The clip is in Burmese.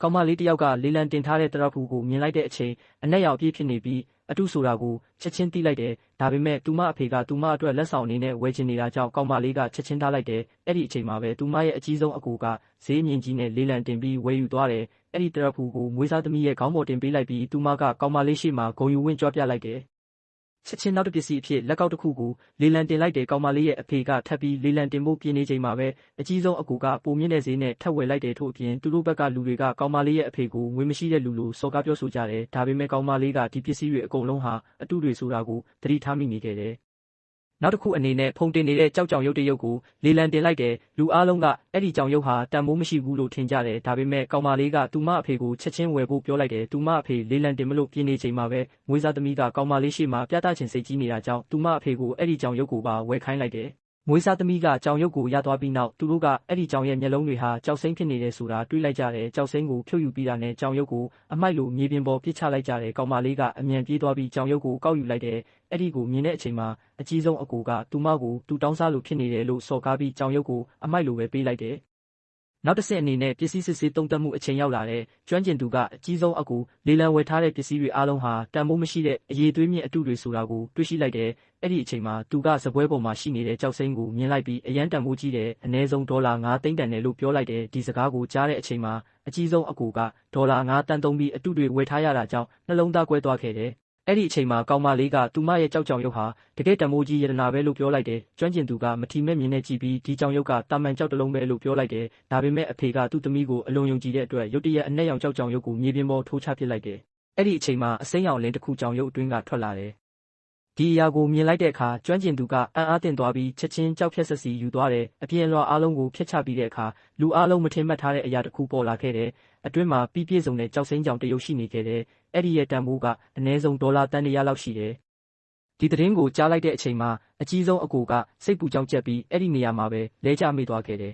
ကောင်မလေးတစ်ယောက်ကလေလံတင်ထားတဲ့တရဖူကိုမြင်လိုက်တဲ့အချိန်အနက်ရောင်အပြည့်ဖြစ်နေပြီးအတုဆိုတာကိုချက်ချင်းသိလိုက်တယ်။ဒါပေမဲ့သူမအဖေကသူမအတွက်လက်ဆောင်အနေနဲ့ဝယ်ချင်နေတာကြောင့်ကောင်မလေးကချက်ချင်းထားလိုက်တယ်။အဲ့ဒီအချိန်မှာပဲသူမရဲ့အကြီးဆုံးအကူကဈေးမြင့်ကြီးနဲ့လေလံတင်ပြီးဝယ်ယူသွားတယ်။အဲ့ဒီတရဖူကိုမွေးစားသမီးရဲ့ခေါင်းပေါ်တင်ပေးလိုက်ပြီးသူမကကောင်မလေးရှိမှဂုံယူဝင့်ကြွားပြလိုက်တယ်။ချက်ချင်းနောက်တစ်ပစ္စည်းအဖြစ်လက်ကောက်တစ်ခုကိုလေလံတင်လိုက်တယ်ကောင်မလေးရဲ့အဖေကထပ်ပြီးလေလံတင်ဖို့ပြင်နေချိန်မှာပဲအကြီးဆုံးအကူကပုံမြင့်တဲ့ဈေးနဲ့ထပ်ဝယ်လိုက်တယ်ထို့အပြင်သူတို့ဘက်ကလူတွေကကောင်မလေးရဲ့အဖေကိုငွေမရှိတဲ့လူလိုစော်ကားပြောဆိုကြတယ်ဒါပေမဲ့ကောင်မလေးကဒီပစ္စည်းတွေအကုန်လုံးဟာအတုတွေဆိုတာကိုသတိထားမိနေခဲ့တယ်နောက်တစ်ခုအနေနဲ့ဖုန်တင်နေတဲ့ကြောက်ကြောင်ရုပ်တရုပ်ကိုလေလံတင်လိုက်တယ်လူအားလုံးကအဲ့ဒီကြောင်ရုပ်ဟာတန်ဖိုးမရှိဘူးလို့ထင်ကြတယ်ဒါပေမဲ့ကောင်မလေးကသူမအဖေကိုချက်ချင်းဝယ်ဖို့ပြောလိုက်တယ်သူမအဖေလေလံတင်မလို့ပြင်းနေချိန်မှာပဲမွေးစားသမီးကကောင်မလေးရှိမှပြသချင်စိတ်ကြီးနေတာကြောင့်သူမအဖေကိုအဲ့ဒီကြောင်ရုပ်ကိုပါဝယ်ခိုင်းလိုက်တယ်မွေးစားသမီးကကြောင်ရုပ်ကိုရသွားပြီးနောက်သူတို့ကအဲ့ဒီကြောင်ရဲ့မျက်လုံးတွေဟာကြောက်စိမ့်ဖြစ်နေတယ်ဆိုတာတွေးလိုက်ကြတယ်ကြောက်စိမ့်ကိုဖြုတ်ယူပြီးတာနဲ့ကြောင်ရုပ်ကိုအမိုက်လိုမြေပြင်ပေါ်ပစ်ချလိုက်ကြတယ်ကောင်မလေးကအမြန်ပြေးသွားပြီးကြောင်ရုပ်ကိုကောက်ယူလိုက်တယ်အဲ့ဒီကိုမြင်တဲ့အချိန်မှာအကြီးဆုံးအကူကသူမကိုသူတောင်းစားလို့ဖြစ်နေတယ်လို့စော်ကားပြီးကြောင်ရုပ်ကိုအမိုက်လိုပဲပေးလိုက်တယ်နောက်တစ်ဆင့်အနေနဲ့ပစ္စည်းစစ်ဆေးသုံးသပ်မှုအချိန်ရောက်လာတဲ့ကျွမ်းကျင်သူကအကြီးဆုံးအကူလေလံဝယ်ထားတဲ့ပစ္စည်းတွေအားလုံးဟာတန်ဖိုးမရှိတဲ့အရေးသွေးမြင့်အတုတွေဆိုတာကိုတွေ့ရှိလိုက်တယ်အဲ့ဒီအချိန်မှာသူကစပွဲပေါ်မှာရှိနေတဲ့ကြောက်စိမ့်ကိုမြင်လိုက်ပြီးအရန်တန်ဖိုးကြီးတယ်အနည်းဆုံး$5သိန်းတန်တယ်လို့ပြောလိုက်တယ်ဒီစကားကိုကြားတဲ့အချိန်မှာအကြီးဆုံးအကူက$5တန်သုံးပြီးအတုတွေဝယ်ထားရတာကြောင့်နှလုံးသားကွဲသွားခဲ့တယ်အဲ့ဒီအချိန်မှာကောင်မလေးကသူမရဲ့ကြောက်ကြောင်ရုပ်ဟာတကယ်တန်ဖိုးကြီးယတနာပဲလို့ပြောလိုက်တယ်ကျွမ်းကျင်သူကမထီမဲ့မြင်နဲ့ကြည့်ပြီးဒီကြောင်ရုပ်ကတာမန်ကြောက်တလုံးပဲလို့ပြောလိုက်တယ်ဒါပေမဲ့အဖေကသူ့သမီးကိုအလွန်ယုံကြည်တဲ့အတွက်ရုတ်တရက်အနက်ရောင်ကြောက်ကြောင်ရုပ်ကိုမြေပြင်ပေါ်ထိုးချပစ်လိုက်တယ်အဲ့ဒီအချိန်မှာအစိမ်းရောင်လင်းတစ်ခုကြောင်ရုပ်အတွင်းကထွက်လာတယ်ဒီအရာကိုမြင်လိုက်တဲ့အခါကျွမ်းကျင်သူကအံ့အားသင့်သွားပြီးချက်ချင်းကြောက်ဖြက်ဆက်စီယူသွားတယ်အပြင်လွှာအားလုံးကိုဖျက်ချပြီးတဲ့အခါလူအားလုံးမထင်မှတ်ထားတဲ့အရာတစ်ခုပေါ်လာခဲ့တယ်အတွင်းမှာပြည့်စုံတဲ့ကြောက်စိမ့်ကြောင်တရုပ်ရှိနေခဲ့တယ်အဲ့ဒီရဲ့တန်ဖိုးကအနည်းဆုံး$တန်100လောက်ရှိတယ်ဒီသတင်းကိုကြားလိုက်တဲ့အချိန်မှာအကြီးဆုံးအကူကစိတ်ပူကြောက်ကြက်ပြီးအဲ့ဒီနေရာမှာပဲလဲကျမိသွားခဲ့တယ်